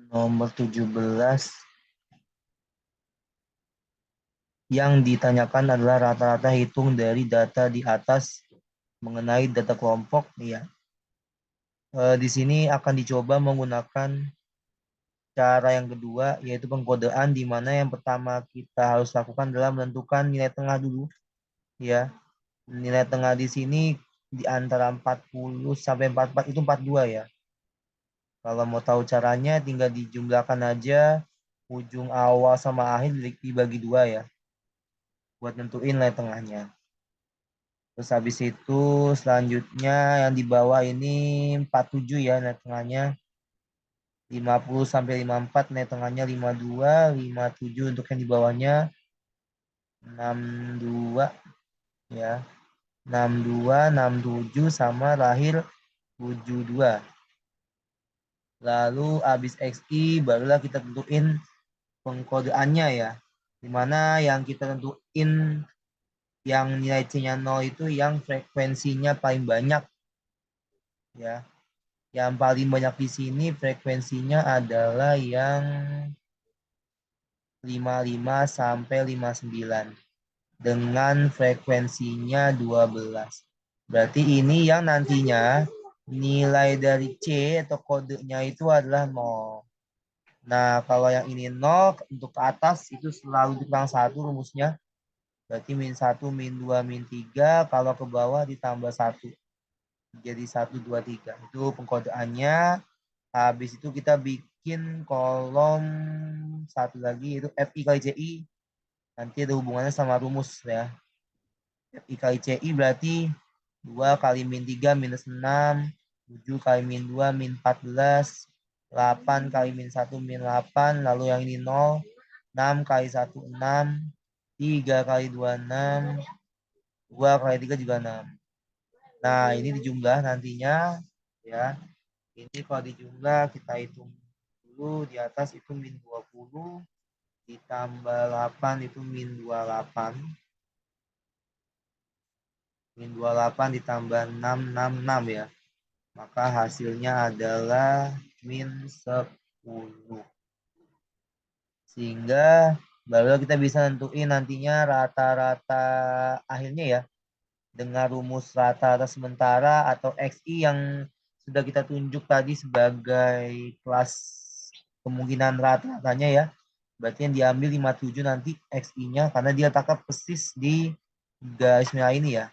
Nomor 17 yang ditanyakan adalah rata-rata hitung dari data di atas mengenai data kelompok. Ya. Di sini akan dicoba menggunakan cara yang kedua, yaitu pengkodean, di mana yang pertama kita harus lakukan adalah menentukan nilai tengah dulu. Ya, nilai tengah di sini di antara 40 sampai 44 itu 42 ya. Kalau mau tahu caranya tinggal dijumlahkan aja ujung awal sama akhir dibagi 2 ya. Buat nentuin nilai tengahnya. Terus habis itu selanjutnya yang di bawah ini 47 ya nilai tengahnya. 50 sampai 54 nilai tengahnya 52, 57 untuk yang di bawahnya 62 ya. 62, 67 sama lahir 72. Lalu habis XI barulah kita tentuin pengkodeannya ya. Dimana yang kita tentuin yang nilai C-nya 0 itu yang frekuensinya paling banyak ya. Yang paling banyak di sini frekuensinya adalah yang 55 sampai 59 dengan frekuensinya 12. Berarti ini yang nantinya nilai dari C atau kodenya itu adalah 0. Nah, kalau yang ini 0 untuk ke atas itu selalu dikurang 1 rumusnya. Berarti min 1, min 2, min 3. Kalau ke bawah ditambah 1. Jadi 1, 2, 3. Itu pengkodeannya. Habis itu kita bikin kolom satu lagi itu FI kali CI. Nanti ada hubungannya sama rumus ya. FI kali CI berarti 2 kali min 3 minus 6. 7 kali min 2 min 14. 8 kali min 1 min 8. Lalu yang ini 0. 6 kali 1 6. 3 kali 2 6. 2 kali 3 juga 6. Nah ini dijumlah nantinya ya. Ini kalau dijumlah kita hitung dulu di atas itu min 20 ditambah 8 itu min 28. Min 28 ditambah 666 ya. Maka hasilnya adalah min 10. Sehingga baru kita bisa nentuin nantinya rata-rata akhirnya ya. Dengan rumus rata-rata sementara atau XI yang sudah kita tunjuk tadi sebagai kelas kemungkinan rata-ratanya ya. Berarti yang diambil 57 nanti XI-nya karena dia letakkan persis di garis merah ini ya.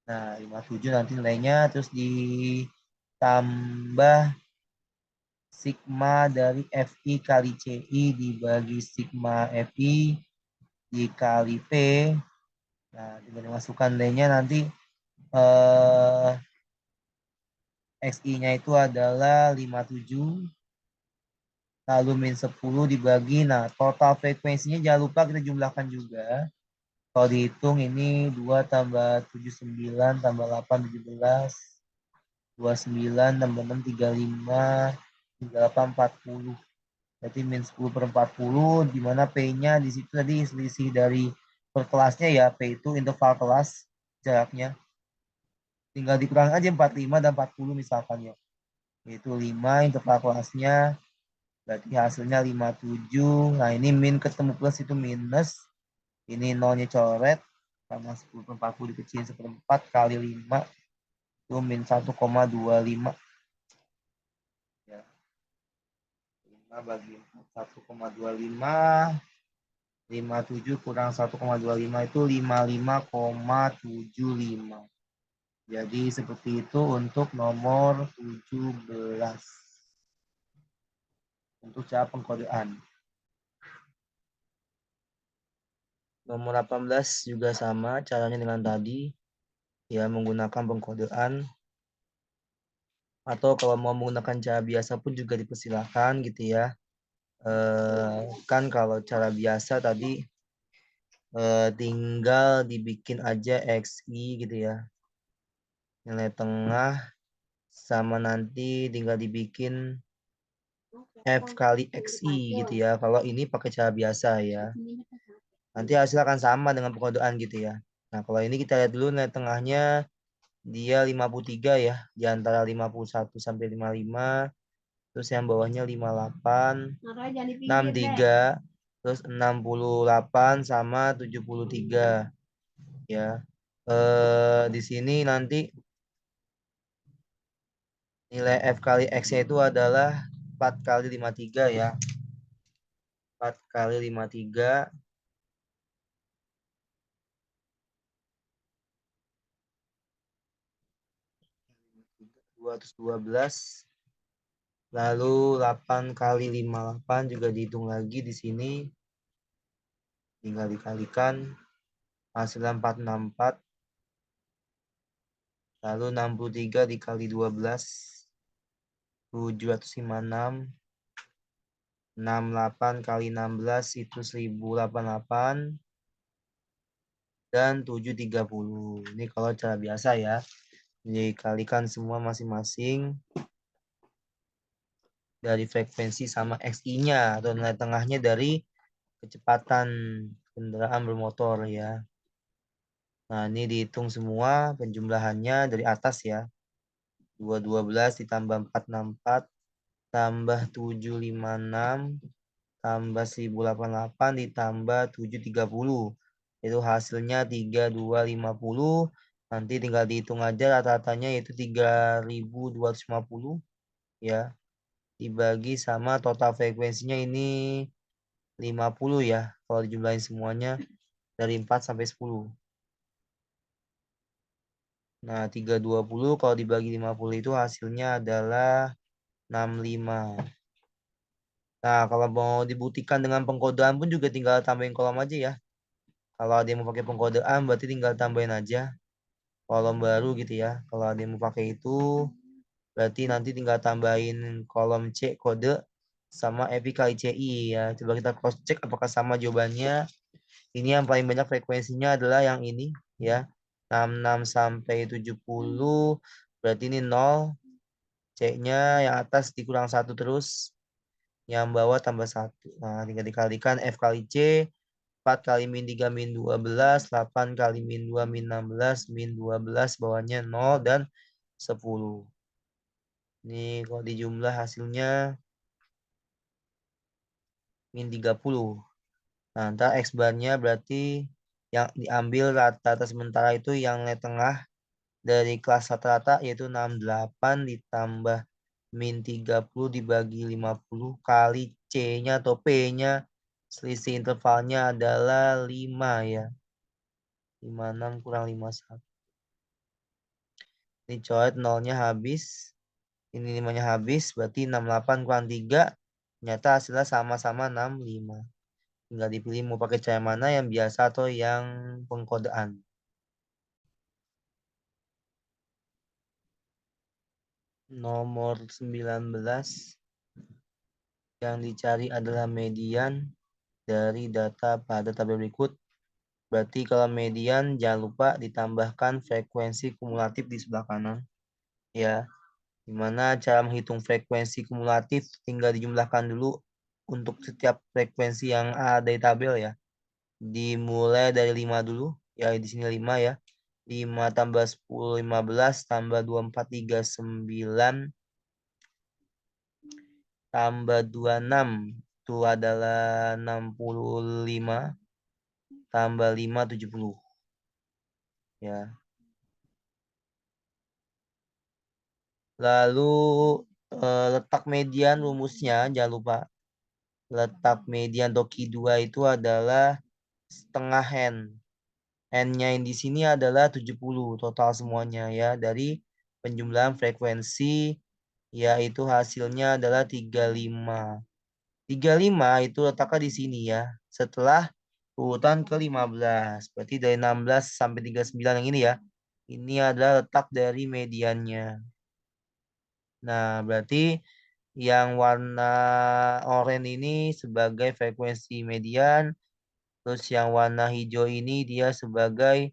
Nah, 57 nanti nilainya terus ditambah sigma dari FI kali CI dibagi sigma FI dikali P. Nah, tinggal dimasukkan nilainya nanti XI-nya itu adalah 57 lalu min 10 dibagi. Nah, total frekuensinya jangan lupa kita jumlahkan juga. Kalau dihitung ini 2 tambah 79 tambah 8 17. 29 tambah 6 35 38 40. Berarti min 10 per 40 di mana P-nya di situ tadi selisih dari per kelasnya ya. P itu interval kelas jaraknya. Tinggal dikurang aja 45 dan 40 misalkan ya. Yaitu 5 interval kelasnya. Berarti hasilnya 57. Nah ini min ketemu plus itu minus. Ini nolnya coret. Sama 10 per 40 dikecilin seperempat kali 5. Itu min 1,25. Ya. 5 bagi 4, 1,25. 57 kurang 1,25 itu 55,75. Jadi seperti itu untuk nomor 17. Untuk cara pengkodean. Nomor 18 juga sama caranya dengan tadi. Ya, menggunakan pengkodean. Atau kalau mau menggunakan cara biasa pun juga dipersilakan gitu ya. Kan kalau cara biasa tadi tinggal dibikin aja XI gitu ya. Nilai tengah sama nanti tinggal dibikin F kali XI gitu ya. Kalau ini pakai cara biasa ya. Nanti hasil akan sama dengan pengkodean gitu ya. Nah, kalau ini kita lihat dulu nilai tengahnya dia 53 ya. Di antara 51 sampai 55. terus yang bawahnya 58, 63, terus 68 sama 73 ya. Di sini nanti nilai F kali X-nya itu adalah 4 kali 53 ya. 4 kali 53 212. Lalu 8 kali 58 juga dihitung lagi di sini. Tinggal dikalikan. Hasilnya 464. Lalu 63 dikali 12. 756. 68 kali 16 itu 1088. Dan 730. Ini kalau cara biasa ya. Dikalikan semua masing-masing dari frekuensi sama XI-nya atau nilai tengahnya dari kecepatan kendaraan bermotor ya. Nah, ini dihitung semua penjumlahannya dari atas ya. 212 ditambah 464 tambah 756 tambah 1088 ditambah 730. Itu hasilnya 3250. Nanti tinggal dihitung aja rata-ratanya yaitu 3250 ya. Dibagi sama total frekuensinya ini 50 ya. Kalau dijumlahin semuanya dari 4 sampai 10. Nah, 320 kalau dibagi 50 itu hasilnya adalah 65. Nah, kalau mau dibuktikan dengan pengkodean pun juga tinggal tambahin kolom aja ya. Kalau ada yang mau pakai pengkodean berarti tinggal tambahin aja kolom baru gitu ya. Kalau ada yang mau pakai itu berarti nanti tinggal tambahin kolom C kode sama EPI kali CI ya. Coba kita cross check apakah sama jawabannya. Ini yang paling banyak frekuensinya adalah yang ini ya. 66 sampai 70 berarti ini 0. C-nya yang atas dikurang 1 terus. Yang bawah tambah 1. Nah, tinggal dikalikan F kali C. 4 kali min 3 min 12. 8 kali min 2 min 16. Min 12 bawahnya 0 dan 10. Ini kalau dijumlah hasilnya min 30. Nah, ntar X barnya berarti yang diambil rata-rata sementara itu yang nilai tengah dari kelas rata-rata yaitu 68 ditambah min 30 dibagi 50 kali C-nya atau P-nya selisih intervalnya adalah 5 ya. 56 kurang 51. Ini coret nolnya habis. Ini 5-nya habis berarti 68 kurang 3. Ternyata hasilnya sama-sama 65. Tinggal dipilih mau pakai cara mana yang biasa atau yang pengkodean. Nomor 19 yang dicari adalah median dari data pada tabel berikut. Berarti kalau median jangan lupa ditambahkan frekuensi kumulatif di sebelah kanan. Ya, dimana cara menghitung frekuensi kumulatif tinggal dijumlahkan dulu untuk setiap frekuensi yang ada di tabel ya. Dimulai dari 5 dulu. Ya, di sini 5 ya. 5 tambah 10, 15 tambah 24, 39 tambah 26 itu adalah 65 tambah 5, 70 ya. Lalu letak median rumusnya jangan lupa. Letak median Toki 2 itu adalah setengah N. N-nya yang di sini adalah 70 total semuanya ya. Dari penjumlahan frekuensi yaitu hasilnya adalah 35. 35 itu letaknya di sini ya. Setelah urutan ke-15. Berarti dari 16 sampai 39 yang ini ya. Ini adalah letak dari mediannya. Nah, berarti yang warna oranye ini sebagai frekuensi median. Terus yang warna hijau ini dia sebagai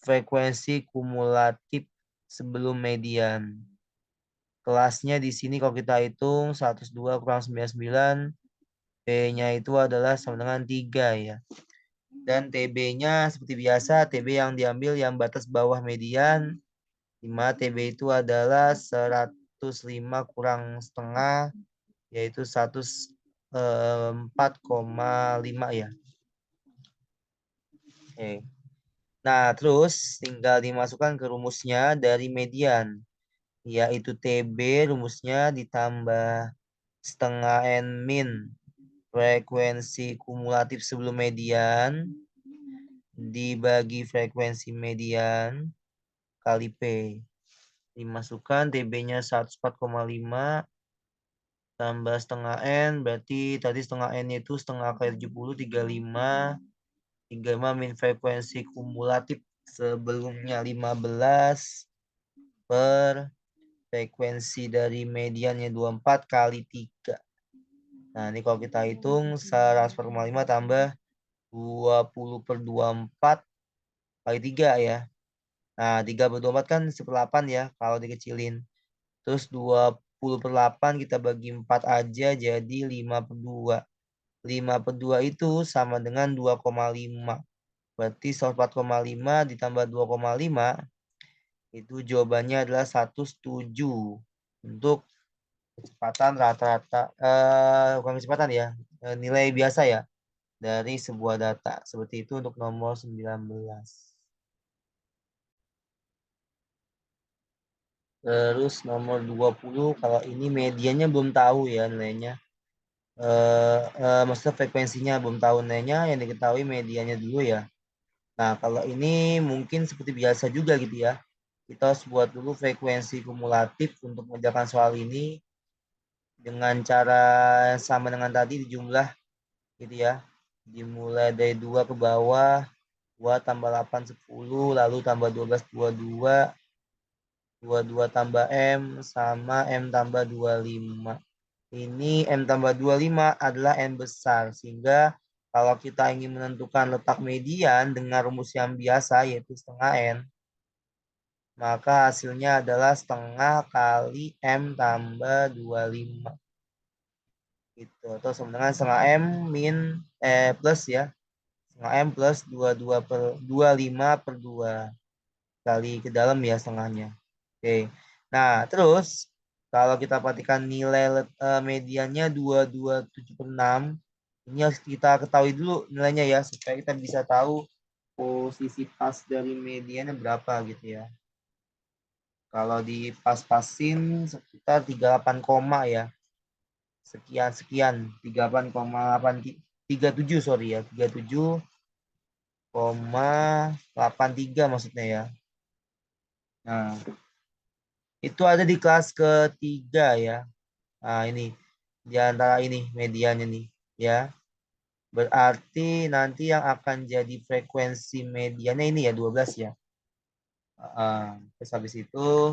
frekuensi kumulatif sebelum median. Kelasnya di sini kalau kita hitung 102 kurang 99, P-nya itu adalah sama dengan 3 ya. Dan TB-nya seperti biasa, TB yang diambil yang batas bawah median, di mana TB itu adalah 105 kurang setengah, yaitu 104,5 ya. Oke. Nah, terus tinggal dimasukkan ke rumusnya dari median, yaitu TB rumusnya ditambah setengah N min frekuensi kumulatif sebelum median dibagi frekuensi median kali P. Dimasukkan TB-nya 104,5 tambah setengah N, berarti tadi setengah N itu setengah kali 70, 35 min frekuensi kumulatif sebelumnya 15 per frekuensi dari mediannya 24 kali 3. Nah, ini kalau kita hitung 104,5 tambah 20 per 24 kali 3 ya. Nah, 3 per 24 kan 1/8 ya kalau dikecilin. Terus 20 per 8 kita bagi 4 aja jadi 5 per 2. 5 per 2 itu sama dengan 2,5. Berarti 104,5 ditambah 2,5 itu jawabannya adalah 107 untuk kecepatan rata-rata, bukan kecepatan ya, nilai biasa ya dari sebuah data. Seperti itu untuk nomor 19. Terus nomor 20, kalau ini mediannya belum tahu ya nilainya. Maksudnya frekuensinya belum tahu nilainya, yang diketahui mediannya dulu ya. Nah, kalau ini mungkin seperti biasa juga gitu ya. Kita harus buat dulu frekuensi kumulatif untuk mengerjakan soal ini dengan cara sama dengan tadi dijumlah gitu ya. Dimulai dari 2 ke bawah, 2 tambah 8, 10, lalu tambah 12, 22, 22 tambah M sama M tambah 25. Ini M tambah 25 adalah N besar, sehingga kalau kita ingin menentukan letak median dengan rumus yang biasa yaitu setengah N, maka hasilnya adalah setengah kali M tambah 25. Gitu. Atau sama dengan setengah M plus ya. Setengah M plus 22 per 25 per 2 kali ke dalam ya setengahnya. Oke. Nah, terus kalau kita perhatikan nilai mediannya 2276, ini harus kita ketahui dulu nilainya ya supaya kita bisa tahu posisi pas dari mediannya berapa gitu ya. Kalau di pas-pasin sekitar 38 koma ya. Sekian 38,837 sorry ya. 37,83 maksudnya ya. Nah, itu ada di kelas ketiga ya. Nah, ini di antara ini mediannya nih ya. Berarti nanti yang akan jadi frekuensi mediannya ini ya 12 ya. Terus habis itu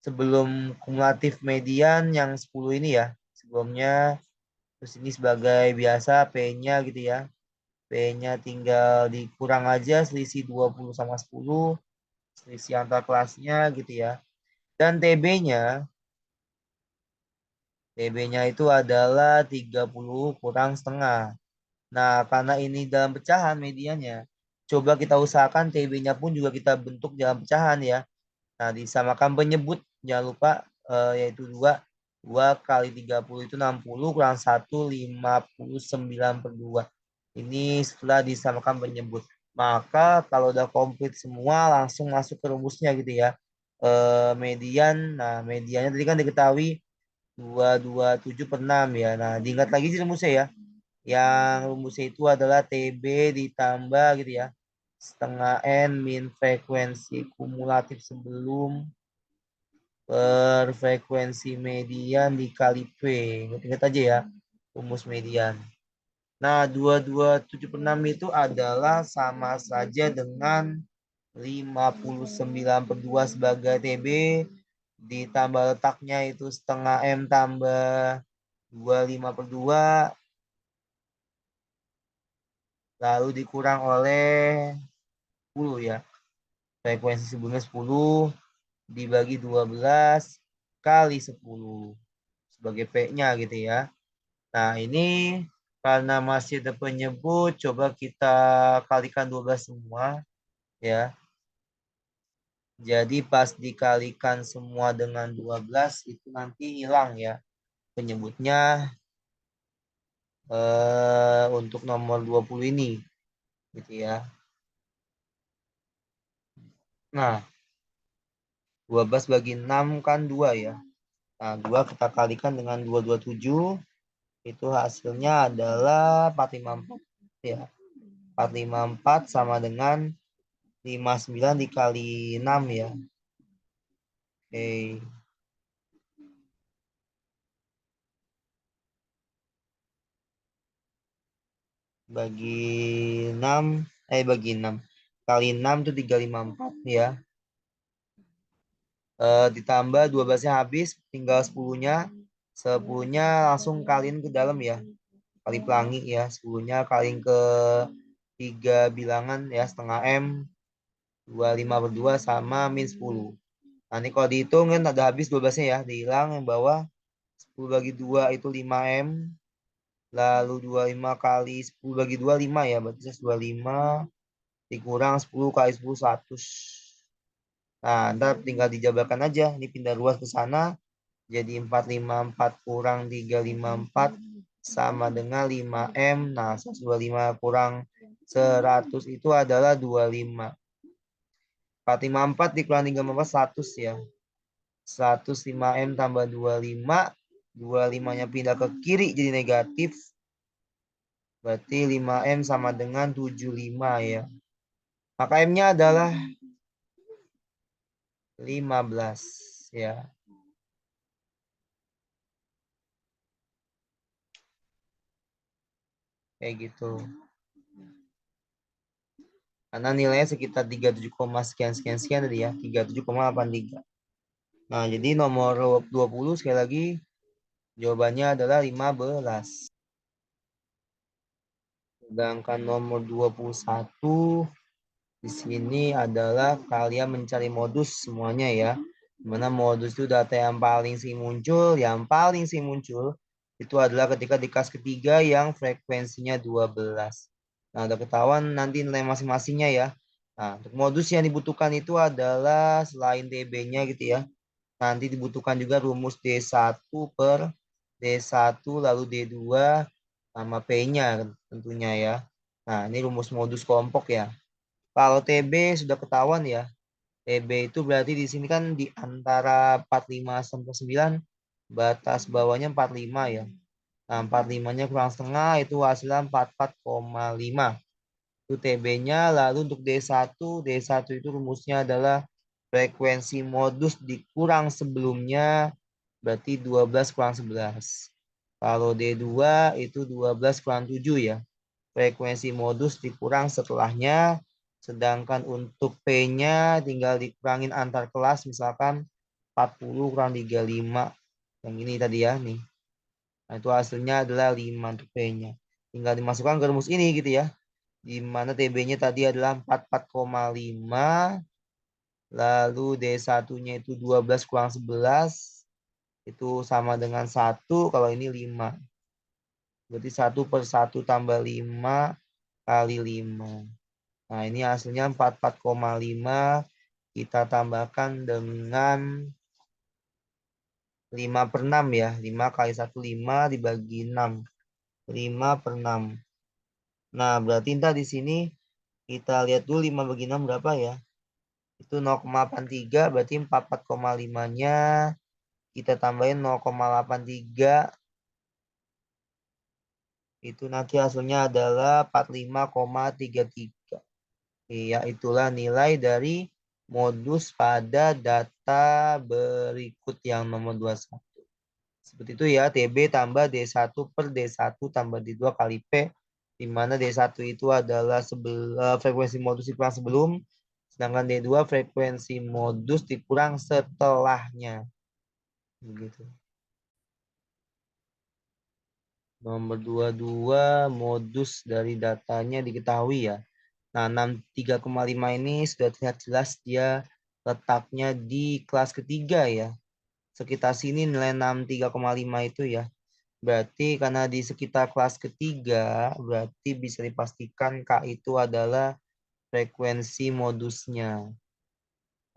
sebelum kumulatif median yang 10 ini ya. Sebelumnya terus ini sebagai biasa P-nya gitu ya. P-nya tinggal dikurang aja selisih 20 sama 10. Selisih antar kelasnya gitu ya. Dan TB-nya itu adalah 30 kurang setengah. Nah, karena ini dalam pecahan medianya, coba kita usahakan TB-nya pun juga kita bentuk dalam pecahan ya. Nah, disamakan penyebut, jangan lupa yaitu 2. 2 kali 30 itu 60 kurang 1, 59 per 2. Ini setelah disamakan penyebut. Maka kalau udah komplit semua langsung masuk ke rumusnya gitu ya. Median, nah mediannya tadi kan diketahui 227 per 6 ya. Nah, diingat lagi sih rumusnya ya. Yang rumusnya itu adalah TB ditambah gitu ya. Setengah N min frekuensi kumulatif sebelum per frekuensi median dikali P. Ingat-ingat aja ya, rumus median. Nah, 2276 itu adalah sama saja dengan 59 per 2 sebagai TB, ditambah letaknya itu setengah M tambah 25 per 2, lalu dikurang oleh 10 ya. Frekuensi sebelumnya 10 dibagi 12 kali 10 sebagai P-nya gitu ya. Nah, ini karena masih ada penyebut, coba kita kalikan 12 semua ya. Jadi pas dikalikan semua dengan 12 itu nanti hilang ya penyebutnya untuk nomor 20 ini gitu ya. Nah, 12 bagi 6 kan 2 ya. Nah, 2 kita kalikan dengan 227 itu hasilnya adalah 454 ya. 454 sama dengan 59 dikali 6 ya. Oke. Bagi 6 bagi 6 kali 6 itu 354 ya. Ditambah 12-nya habis, tinggal 10-nya. 10-nya langsung kaliin ke dalam ya. Kali pelangi ya. 10-nya kaliin ke 3 bilangan ya, setengah M. 25 per 2 sama min 10. Nah ini kalau dihitung kan ada habis 12-nya ya. Dihilang yang bawah. 10 bagi 2 itu 5M. Lalu 25 kali 10 bagi 2, 5 ya. Berarti 125 dikurang 10 kali 10, 100. Nah, ntar tinggal dijabarkan aja. Ini pindah ruas ke sana. Jadi 454 kurang 354 sama dengan 5M. Nah, 125 kurang 100 itu adalah 25. 454 dikurang 354, 100 ya. 105M tambah 25. 25-nya pindah ke kiri jadi negatif. Berarti 5M sama dengan 75 ya. Maka M-nya adalah 15 ya. Kayak gitu. Karena nilainya sekitar 37, sekian sekian sekian tadi ya. 37,83. Nah, jadi nomor 20 sekali lagi jawabannya adalah 15. Sedangkan nomor 21 di sini adalah kalian mencari modus semuanya ya. Dimana modus itu data yang paling sering muncul. Yang paling sering muncul itu adalah ketika di kelas ketiga yang frekuensinya 12. Nah, udah ketahuan nanti nilai masing-masingnya ya. Nah, untuk modus yang dibutuhkan itu adalah selain DB-nya gitu ya. Nanti dibutuhkan juga rumus D1 per D1 lalu D2 sama P-nya tentunya ya. Nah, ini rumus modus kelompok ya. Kalau TB sudah ketahuan ya. TB itu berarti di sini kan di antara 45 sampai 9, batas bawahnya 45 ya. Nah, 45-nya kurang setengah itu hasilnya 44,5. Itu TB-nya. Lalu untuk D1, D1 itu rumusnya adalah frekuensi modus dikurang sebelumnya, berarti 12 kurang 11. Kalau D2 itu 12 kurang 7 ya. Frekuensi modus dikurang setelahnya. Sedangkan untuk P-nya tinggal dikurangin antar kelas. Misalkan 40 kurang 35. Yang ini tadi ya. Nih. Nah, itu hasilnya adalah 5 untuk P-nya. Tinggal dimasukkan ke rumus ini gitu ya. Di mana TB-nya tadi adalah 44,5. Lalu D1-nya itu 12 kurang 11. Itu sama dengan 1. Kalau ini 5. Berarti 1/1 tambah 5 kali 5. Nah, ini hasilnya 44,5. Kita tambahkan dengan 5/6 ya. 5 kali 1, 5 dibagi 6. 5/6. Nah, berarti ntar di sini kita lihat dulu 5 bagi 6 berapa ya. Itu 0,83. Berarti 44,5-nya kita tambahin 0,83. Itu nanti hasilnya adalah 45,33. Ya, itulah nilai dari modus pada data berikut yang nomor 21. Seperti itu ya, TB tambah D1 per D1 tambah D2 kali P, di mana D1 itu adalah frekuensi modus dikurang sebelum, sedangkan D2 frekuensi modus dikurang setelahnya. Begitu. Nomor 22, modus dari datanya diketahui ya. Nah, 63,5 ini sudah terlihat jelas dia letaknya di kelas ketiga ya. Sekitar sini nilai 63,5 itu ya. Berarti karena di sekitar kelas ketiga, berarti bisa dipastikan K itu adalah frekuensi modusnya.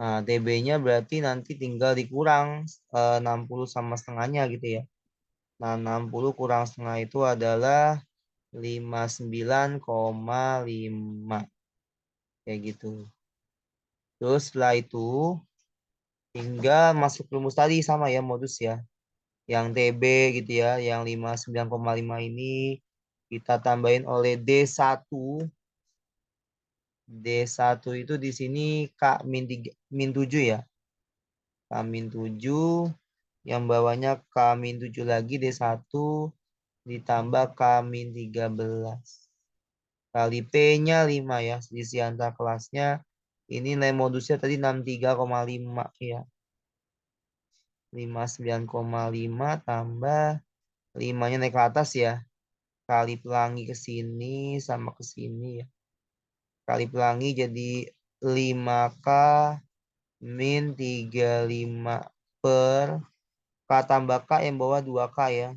Nah, TB-nya berarti nanti tinggal dikurang 60 sama setengahnya gitu ya. Nah, 60 kurang setengah itu adalah 59,5. Kayak gitu. Terus setelah itu tinggal masuk rumus tadi sama ya modus ya. Yang TB gitu ya, yang 59,5 ini kita tambahin oleh D1. D1 itu di sini K min 3, min 7 ya. K min 7 yang bawahnya K min 7 lagi D1 ditambah K min 13. Kali P-nya 5 ya. Selisih antar kelasnya. Ini nilai modusnya tadi 63,5 ya. 59,5 tambah 5-nya naik ke atas ya. Kali pelangi ke sini sama ke sini ya. Kali pelangi jadi 5K min 35 per K tambah K yang bawah 2K ya.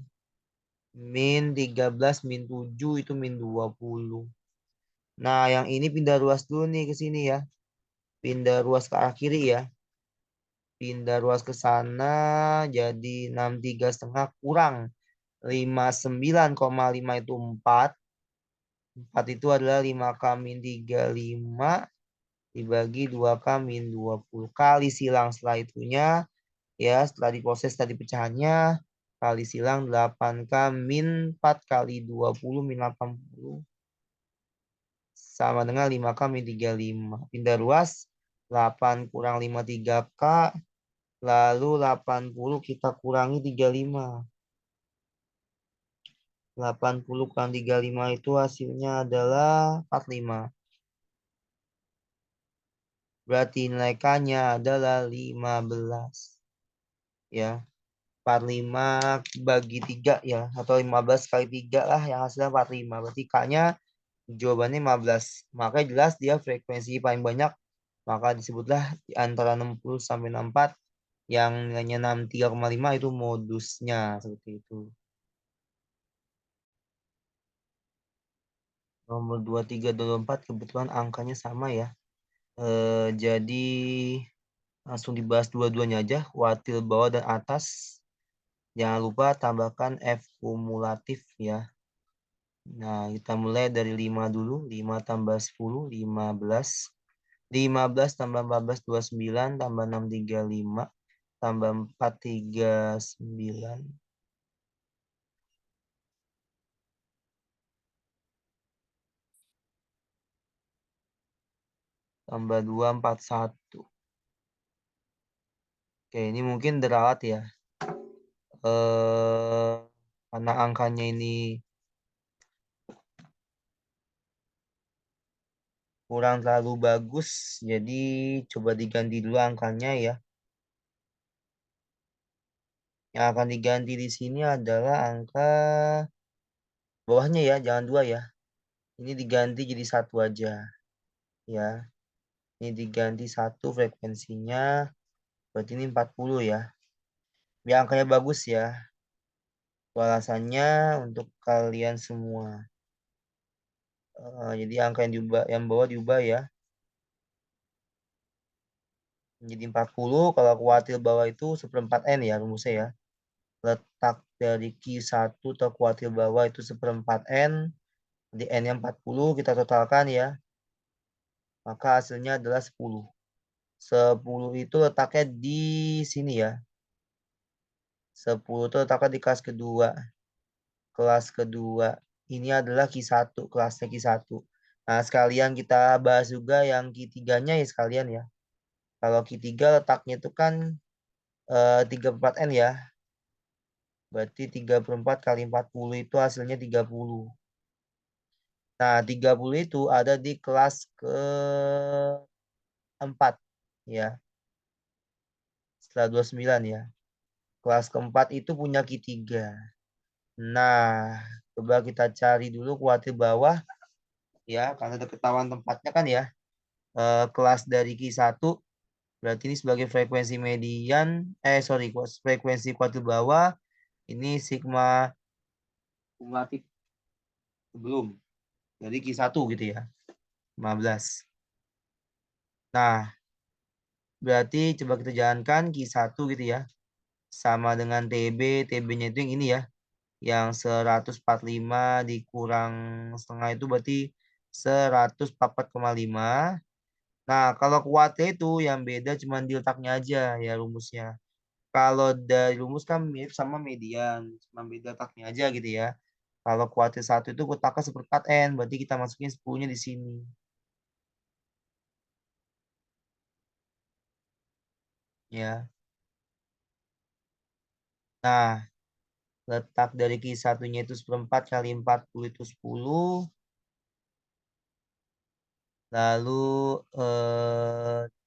Min 13 min 7 itu min 20. Nah, yang ini pindah ruas dulu nih ke sini ya. Pindah ruas ke arah kiri ya. Pindah ruas ke sana jadi 63,5 kurang 59,5 itu 4. 4 itu adalah 5K min 35 dibagi 2K min 20 kali silang setelah itunya ya setelah diproses tadi pecahannya kali silang 8K min 4 kali 20 min 80 sama dengan 5K min 35. Pindah ruas 8 kurang 53K lalu 80 kita kurangi 35. 80 kurang 35 itu hasilnya adalah 45. Berarti nilai K-nya adalah 15. Ya. 45 bagi 3 ya. Atau 15 kali 3 lah yang hasilnya 45. Berarti K-nya jawabannya 15. Maka jelas dia frekuensi paling banyak. Maka disebutlah di antara 60 sampai 64 yang nilainya 63,5 itu modusnya. Seperti itu. Nomor 23 dan 24 kebetulan angkanya sama ya. Jadi langsung dibahas dua-duanya aja. Kuartil bawah dan atas. Jangan lupa tambahkan F kumulatif ya. Nah, kita mulai dari 5 dulu. 5 tambah 10, 15. 15 tambah 14, 29. Tambah 6, 35. Tambah 4, 39. Tambah 2, 41. Oke, ini mungkin deralat ya. Karena angkanya ini kurang terlalu bagus. Jadi coba diganti dulu angkanya ya. Yang akan diganti di sini adalah angka bawahnya ya, jangan 2 ya. Ini diganti jadi 1 aja. Ya, ini diganti 1 frekuensinya. Berarti ini 40 ya. Biar angkanya bagus ya. Alasannya untuk kalian semua. Jadi angka yang diubah, yang bawah diubah ya. Jadi 40 kalau kuartil bawah itu 1/4 N ya rumusnya ya. Letak dari Q1 atau kuartil bawah itu 1/4 N. Di N-nya 40 kita totalkan ya. Maka hasilnya adalah 10. 10 itu letaknya di sini ya. 10 itu letaknya di kelas kedua. Kelas kedua. Ini adalah Q1, kelasnya Q1. Nah, sekalian kita bahas juga yang Q3-nya ya sekalian ya. Kalau Q3 letaknya itu kan 34N ya. Berarti 34 kali 40 itu hasilnya 30. Nah, 30 itu ada di kelas keempat ya. Setelah 29 ya. Kelas keempat itu punya Q3. Nah, coba kita cari dulu kuartil bawah ya, karena ada ketahuan tempatnya kan ya. Kelas dari Q1 berarti ini sebagai frekuensi median, sorry, frekuensi kuartil bawah ini sigma kumulatif sebelum. Jadi Q1 gitu ya. 15. Nah, Berarti coba kita jalankan Q1 gitu ya. Sama dengan TB. TB-nya itu yang ini ya. Yang 145 dikurang setengah itu berarti 144,5. Nah, kalau kuatnya itu yang beda cuma di letaknya aja ya rumusnya. Kalau dari rumus kan mirip sama median, cuma beda letaknya aja gitu ya. Kalau kuartil 1 itu kotaknya seperempat N, berarti kita masukin 10-nya di sini. Ya. Nah, letak dari Q1-nya itu seperempat kali 40 itu 10. Lalu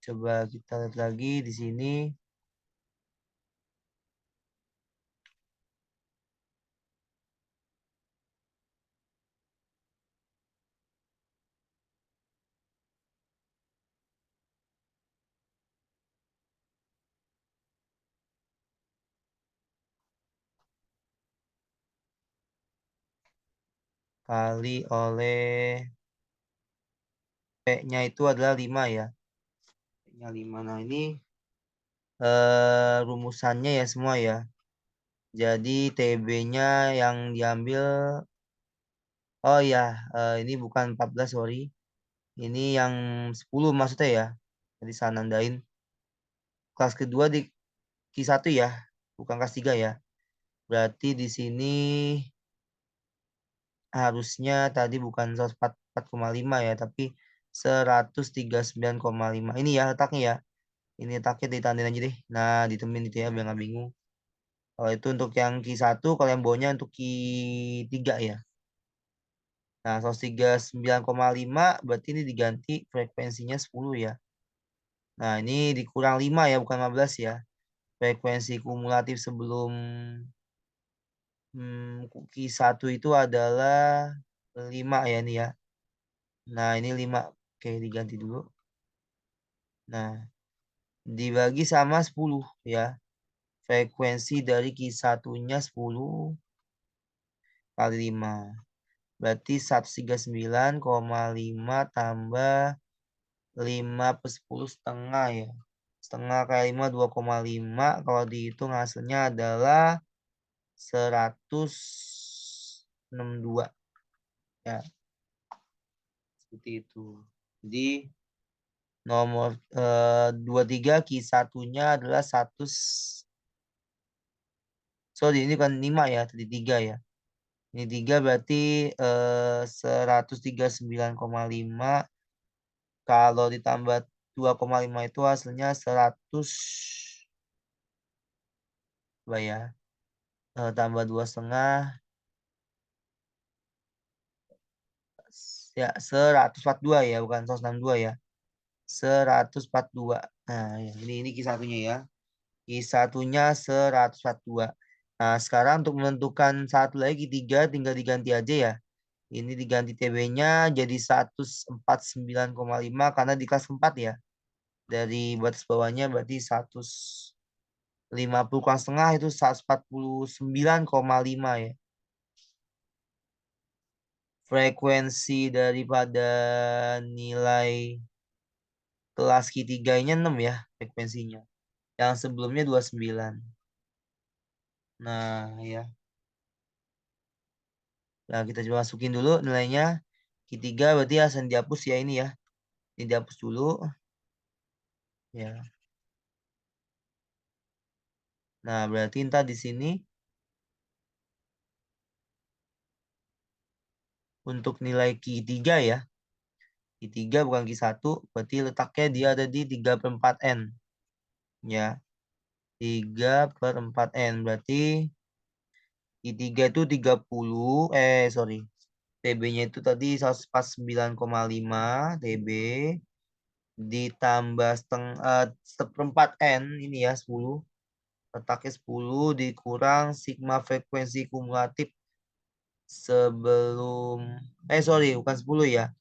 coba kita lihat lagi di sini. Kali oleh P-nya itu adalah 5 ya. P-nya 5. Nah, ini rumusannya ya semua ya. Jadi TB-nya yang diambil, oh ya, ini bukan 14, sorry. Ini yang 10 maksudnya ya. Jadi saya nandain kelas kedua di Q1 ya, bukan kelas 3 ya. Berarti di sini harusnya tadi bukan 144,5 ya, tapi 139,5. Ini ya letaknya ya. Ini letaknya ditandain aja deh. Nah, ditemin itu ya biar nggak bingung. Kalau itu untuk yang Q1, kalau yang bawahnya untuk Q3 ya. Nah, 139,5 berarti ini diganti frekuensinya 10 ya. Nah, ini dikurang 5 ya, bukan 15 ya. Frekuensi kumulatif sebelum Q1 itu adalah 5 ya ini ya. Nah, ini 5. Oke, diganti dulu. Nah, dibagi sama 10 ya. Frekuensi dari Q1-nya 10 kali 5. Berarti 139,5 tambah 5 per 10 setengah ya. Setengah kali 5 2,5. Kalau dihitung hasilnya adalah 162 ya. Seperti itu. Jadi nomor 23 Q1-nya adalah 100. Sorry, ini kan 5 ya, tadi 3 ya. Ini 3 berarti 139,5. Kalau ditambah 2,5 itu hasilnya 100 apa ya? Tambah 2,5 ya 142 ya, bukan 162 ya. 142. Nah, ya, ini Q1-nya ya. Q1-nya 142. Nah, sekarang untuk menentukan satu lagi tiga tinggal diganti aja ya. Ini diganti TB-nya jadi 149,5 karena di kelas 4 ya. Dari batas bawahnya berarti 150 kurang setengah itu 149,5 ya. Frekuensi daripada nilai kelas Q3-nya 6 ya frekuensinya. Yang sebelumnya 29. Nah, ya. Nah, kita coba masukin dulu nilainya. Q3 berarti harus dihapus ya ini ya. Ini dihapus dulu. Ya. Nah, berarti ntar di sini untuk nilai Q3 ya. Q3 bukan Q1, berarti letaknya dia ada di 3/4N. Ya, 3/4N. Berarti Q3 itu 30, sorry. TB-nya itu tadi 149,5 TB ditambah seperempat N ini ya 10. Letaknya 10 dikurang sigma frekuensi kumulatif sebelum sorry bukan 10 ya.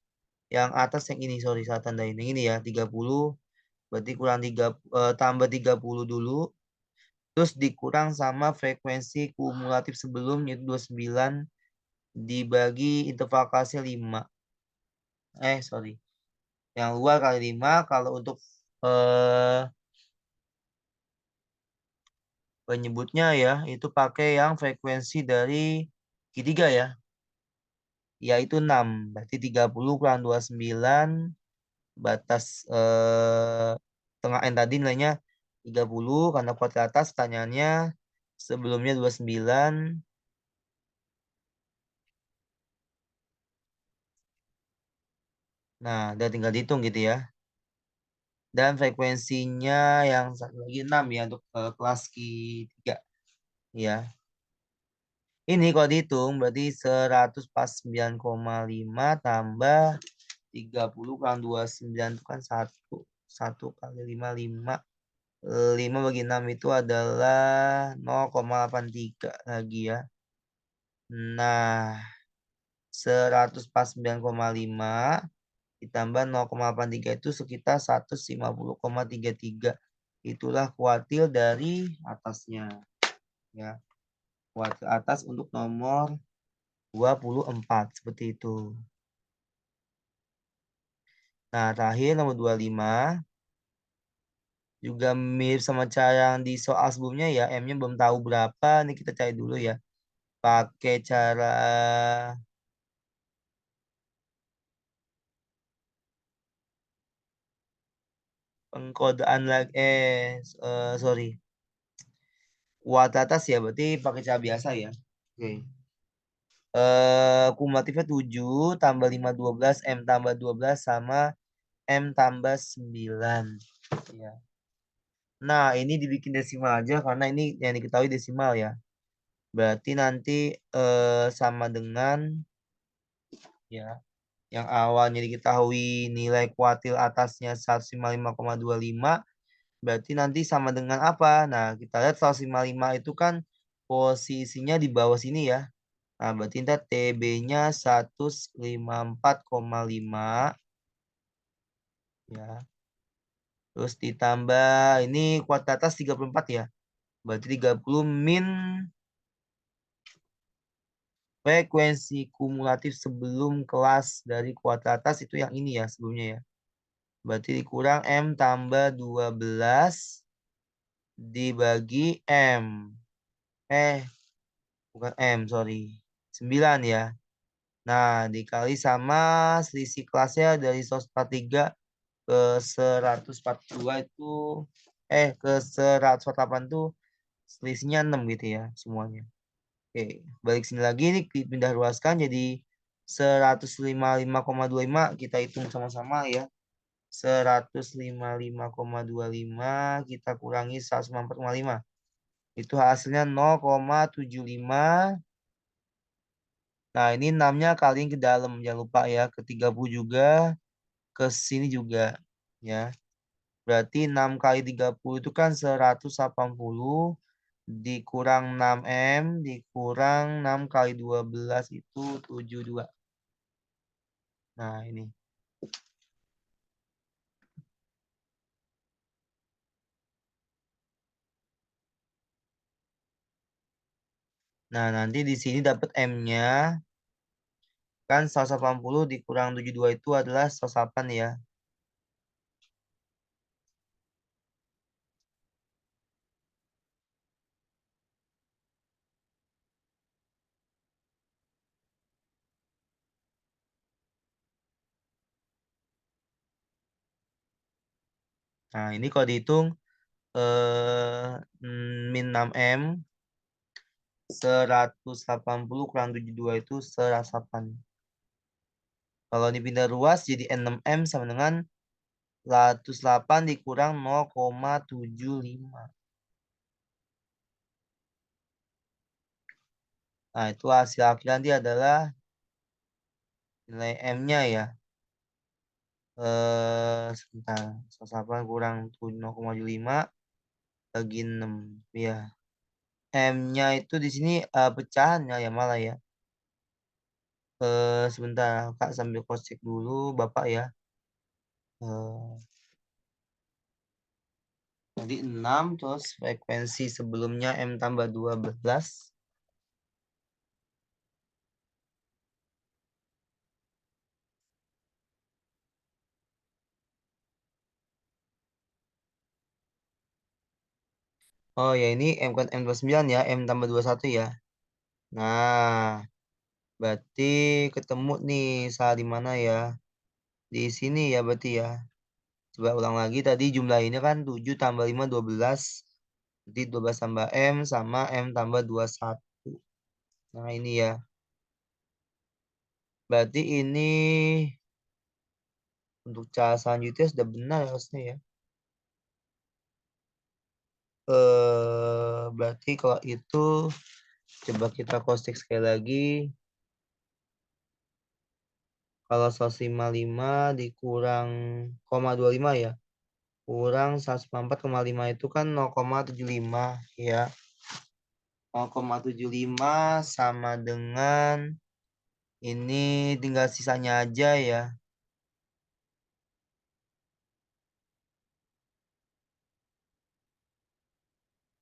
Yang atas yang ini sorry saya tandain yang ini ya 30 berarti kurang 3 tambah 30 dulu terus dikurang sama frekuensi kumulatif sebelum yaitu 29 dibagi interval kelasnya 5. Sorry. Yang luar kali 5 kalau untuk Penyebutnya ya, itu pakai yang frekuensi dari Q3 ya, yaitu 6. Berarti 30 kurang 29, batas tengah N tadi nilainya 30, karena kuadrat atas pertanyaannya sebelumnya 29. Nah, udah tinggal dihitung gitu ya. Dan frekuensinya yang satu lagi 6 ya untuk kelas Q3 ya. Ini kalau dihitung berarti 149,5 tambah 30 kurang 29 itu kan 1. 1 kali 5, 5. 5 bagi 6 itu adalah 0,83 lagi ya. Nah, 149,5 ditambah 0,83 itu sekitar 150,33. Itulah kuartil dari atasnya. Ya, kuartil atas untuk nomor 24. Seperti itu. Nah, terakhir nomor 25. Juga mirip sama cara yang di soal sebelumnya ya. M-nya belum tahu berapa. Ini kita cari dulu ya. Pakai cara pengkodaan lagi. Sorry. Kuadrat atas ya. Berarti pakai cara biasa ya. Oke. Kumulatifnya 7 tambah 5 12 M tambah 12 sama M tambah 9. Ya. Nah, ini dibikin desimal aja karena ini yang diketahui desimal ya. Berarti nanti sama dengan ya yang awalnya diketahui nilai kuartil atasnya 155,25, berarti nanti sama dengan apa? Nah, kita lihat 155 itu kan posisinya di bawah sini ya. Nah, berarti kita TB-nya 154,5 ya. Terus ditambah ini kuartil atas 34 ya. Berarti 30 min frekuensi kumulatif sebelum kelas dari kuartil atas itu yang ini ya sebelumnya ya. Berarti dikurang M tambah 12 dibagi M. Bukan M, sorry. 9 ya. Nah, dikali sama selisih kelasnya dari 143 ke 142 itu, ke 148 itu selisihnya 6 gitu ya semuanya. Oke, balik sini lagi nih dipindah ruaskan jadi 155,25 kita hitung sama-sama ya. 155,25 kita kurangi 154,5. Itu hasilnya 0,75. Nah, ini 6-nya kaliin ke dalam. Jangan lupa ya, ke 30 juga, ke sini juga. Ya, berarti 6 kali 30 itu kan 180. Dikurang 6M, dikurang 6 kali 12 itu 72. Nah, ini. Nah, nanti di sini dapat M-nya. Kan 180 dikurang 72 itu adalah 108 ya. Nah, ini kalau dihitung min 6M 180 kurang 72 itu 108. Kalau dipindah ruas jadi 6M sama dengan 108 dikurang 0,75. Nah, itu hasil akhir nanti adalah nilai M-nya ya. Sebentar. 108 kurang 0,75 bagi 6. Ya. M-nya itu di sini pecahannya ya malah ya. Sebentar, Kak sambil cross check dulu Bapak ya. Eh, Tadi 6 terus frekuensi sebelumnya M tambah 12. Oh ya ini M kan M29 ya, M tambah 21 ya. Nah, berarti ketemu nih salah di mana ya? Di sini ya berarti ya. Coba ulang lagi tadi jumlah ini kan 7 tambah 5 12. Jadi 12 tambah M sama M tambah 21. Nah ini ya. Berarti ini untuk cara selanjutnya sudah benar harusnya ya. Berarti kalau itu coba kita cross check sekali lagi. Kalau 155 dikurang 0,25 ya. Kurang 194,5 itu kan 0,75 ya. 0,75 sama dengan ini tinggal sisanya aja ya.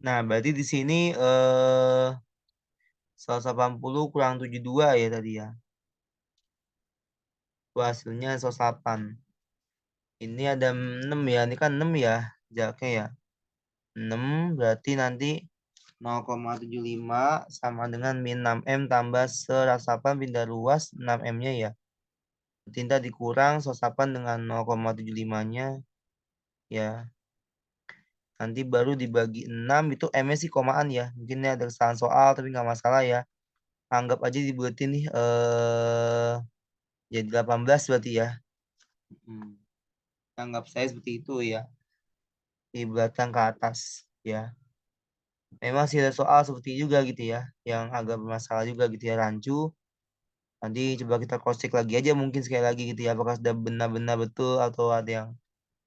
Nah, berarti di sini 180 kurang 72 ya tadi ya. Itu hasilnya 108. Ini ada 6 ya. Ini kan 6 ya jaraknya ya. 6 berarti nanti 0,75 sama dengan min 6M tambah 108 pindah luas 6M-nya ya. Berarti ntar dikurang 108 dengan 0,75-nya ya. Nanti baru dibagi 6 itu M-nya sih komaan ya. Mungkin ini ada kesalahan soal tapi nggak masalah ya. Anggap aja dibuatin nih jadi 18 berarti ya. Hmm. Anggap saya seperti itu ya. Di belakang ke atas ya. Memang sih ada soal seperti juga gitu ya. Yang agak bermasalah juga gitu ya rancu. Nanti coba kita cross check lagi aja mungkin sekali lagi gitu ya. Apakah sudah benar-benar betul atau ada yang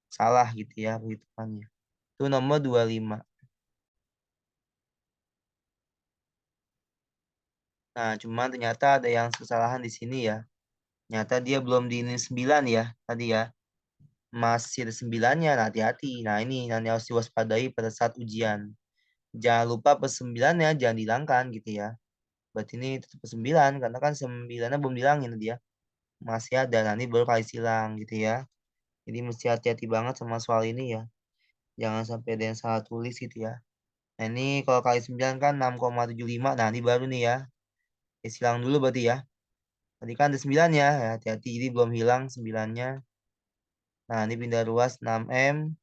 salah gitu ya perhitungannya. Itu nomor 25. Nah, cuman ternyata ada yang kesalahan di sini ya. Ternyata dia belum diinin 9 ya tadi ya. Masih ada 9-nya, nah hati-hati. Nah ini nanti harus diwaspadai pada saat ujian. Jangan lupa per 9-nya jangan dihilangkan gitu ya. Berarti ini tetap per 9 karena kan 9-nya belum dihilangin dia. Masih ada, nanti baru kali silang gitu ya. Jadi mesti hati-hati banget sama soal ini ya. Jangan sampai ada yang salah tulis gitu ya. Nah ini kalau kali 9 kan 6,75. Nah ini baru nih ya. Silang dulu berarti ya. Tadi kan ada 9-nya. Ya, hati-hati jadi belum hilang 9-nya. Nah ini pindah luas 6M.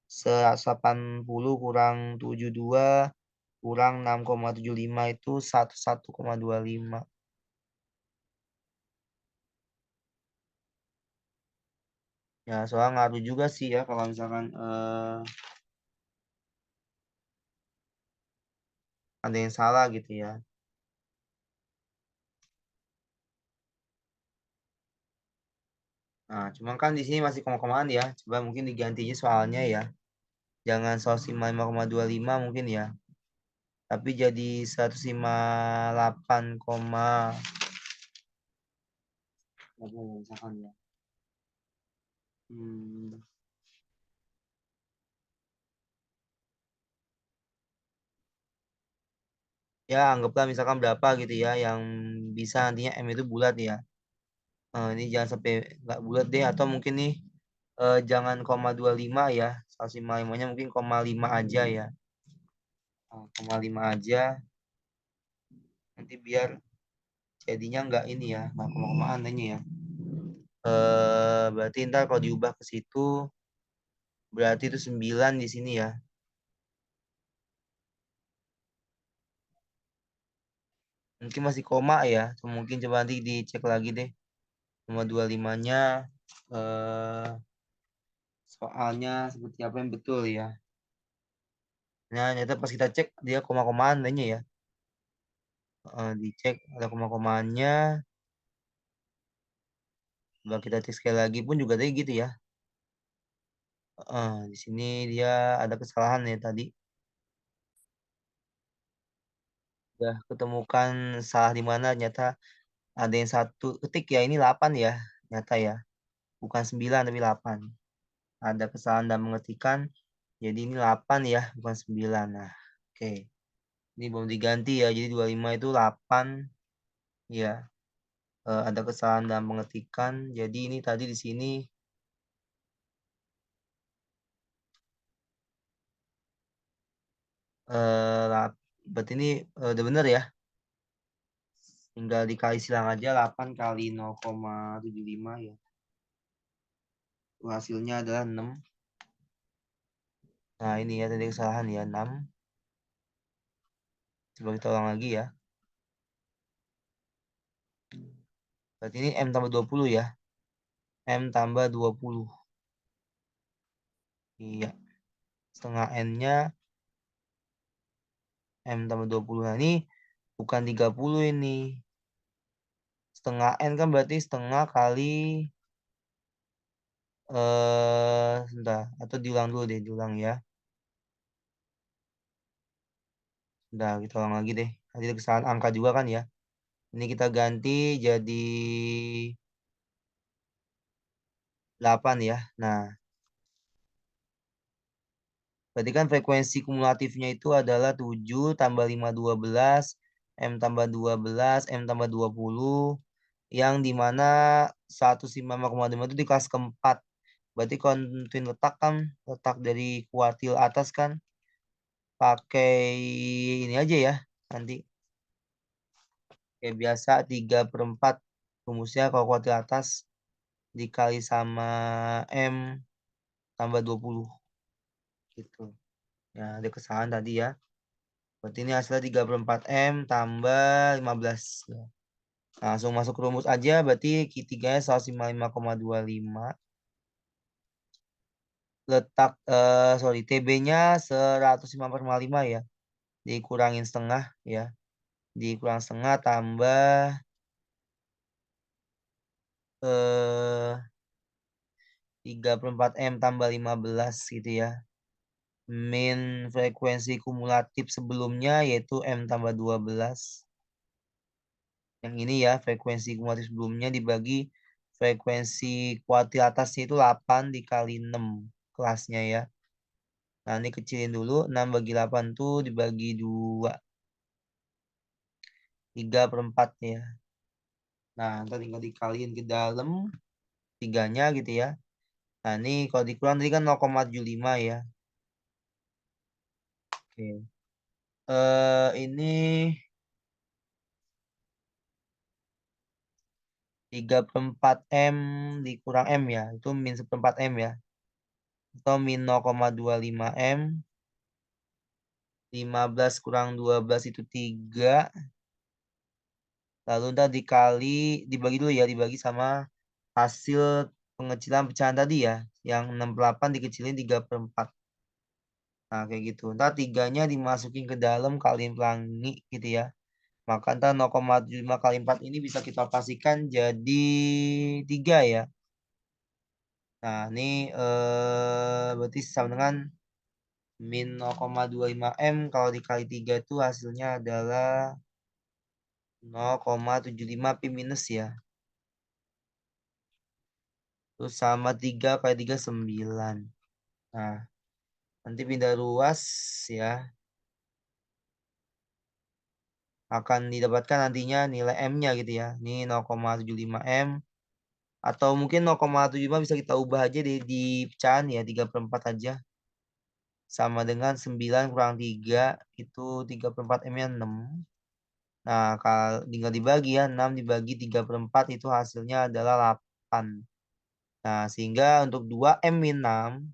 180 kurang 72 kurang 6,75 itu 11,25. Ya, soal ngaruh juga sih ya kalau misalkan ada yang salah gitu ya. Nah, cuman kan di sini masih koma-komaan ya. Coba mungkin digantinya soalnya ya. Jangan 105,25 mungkin ya. Tapi jadi 158, apa ya, misalkan ya. Hmm, ya anggaplah misalkan berapa gitu ya yang bisa nantinya M itu bulat ya. Ini jangan sampai nggak bulat deh atau mungkin nih jangan 0,25 ya. 155-nya mungkin 0,5 aja ya. 0,5 aja nanti biar jadinya nggak ini ya, nggak koma-komaan tanya ya. Berarti ntar kalau diubah ke situ berarti itu 9 di sini ya. Mungkin masih koma ya. Atau mungkin coba nanti dicek lagi deh. Nomor 25-nya eh soalnya seperti apa yang betul ya. Nah, ternyata pas kita cek dia koma-komaan tanya ya. Dicek ada koma-komaannya. Coba kita cek sekali lagi pun juga tadi gitu ya. Di sini dia ada kesalahan ya tadi. Udah ketemukan salah di mana ternyata ada yang satu ketik ya ini 8 ya. Nyata ya. Bukan 9 tapi 8. Ada kesalahan dalam mengetikkan. Jadi ini 8 ya, bukan 9. Nah, oke. Ini belum diganti ya. Jadi 25 itu 8 ya. Ada kesalahan dalam mengetikkan. Jadi ini tadi di sini Berarti ini udah bener ya. Tinggal dikali silang aja 8 kali 0,75 ya. Hasilnya adalah 6. Nah ini ya tadi kesalahan ya 6. Coba kita ulang lagi ya. Berarti ini M tambah 20 ya. M tambah 20. Iya. Setengah N-nya M tambah 20. Nah ini bukan 30 ini. Setengah N kan berarti setengah kali sebentar. Atau diulang dulu deh, diulang ya. Udah, kita ulang lagi deh. Tadi ada kesalahan angka juga kan ya. Ini kita ganti jadi 8 ya. Nah, berarti kan frekuensi kumulatifnya itu adalah 7 tambah 5, 12, M tambah 12, M tambah 20, yang dimana 105,5 itu di kelas keempat. Berarti kalau nentuin letak kan, letak dari kuartil atas kan, pakai ini aja ya, nanti. Kayak biasa 3/4 rumusnya kalau kuartil atas dikali sama M tambah 20 gitu. Ya, ada kesalahan tadi ya. Berarti ini hasilnya 3/4 M tambah 15. Ya. Nah, langsung masuk ke rumus aja. Berarti Q3-nya 155,25. Letak, TB-nya 105,5 ya. Dikurangin setengah ya. Dikurang setengah tambah 3/4 M tambah 15 gitu ya. Min frekuensi kumulatif sebelumnya yaitu M tambah 12. Yang ini ya, frekuensi kumulatif sebelumnya dibagi frekuensi kuartil atasnya itu 8 dikali 6 kelasnya ya. Nah, ini kecilin dulu. 6 bagi 8 tuh dibagi 2. 3/4 ya. Nah, ntar tinggal dikaliin ke dalam 3-nya gitu ya. Nah, ini kalau dikurang tadi kan 0,75 ya. Oke. Ini 3/4 M dikurang M ya. Itu min 1/4 M ya. Atau min 0,25 M. 15 kurang 12 itu 3. Lalu ntar dibagi dulu ya. Dibagi sama hasil pengecilan pecahan tadi ya. Yang 68 dikecilin 3/4. Nah kayak gitu. Ntar 3-nya dimasukin ke dalam kaliin pelangi gitu ya. Maka ntar 0,75 kali 4 ini bisa kita pastikan jadi 3 ya. Nah ini berarti sama dengan min 0,25 M kalau dikali 3 itu hasilnya adalah 0,75 Pi minus ya. Terus sama 3 kali 3 9. Nah, nanti pindah ruas ya. Akan didapatkan nantinya nilai M-nya gitu ya. Ini 0,75 M. Atau mungkin 0,75 bisa kita ubah aja di pecahan ya. 3/4 aja. Sama dengan 9 kurang 3. Itu 3/4 M-nya 6. Nah, kalau tinggal dibagi ya. 6 dibagi 3/4 itu hasilnya adalah 8. Nah, sehingga untuk 2M-6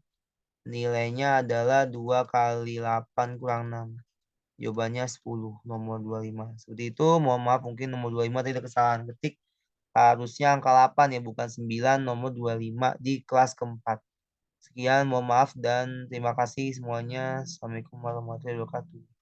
nilainya adalah 2 kali 8 kurang 6. Jawabannya 10, nomor 25. Seperti itu, mohon maaf mungkin nomor 25 tidak kesalahan ketik. Harusnya angka 8 ya, bukan 9, nomor 25 di kelas keempat. Sekian, mohon maaf dan terima kasih semuanya. Assalamualaikum warahmatullahi wabarakatuh.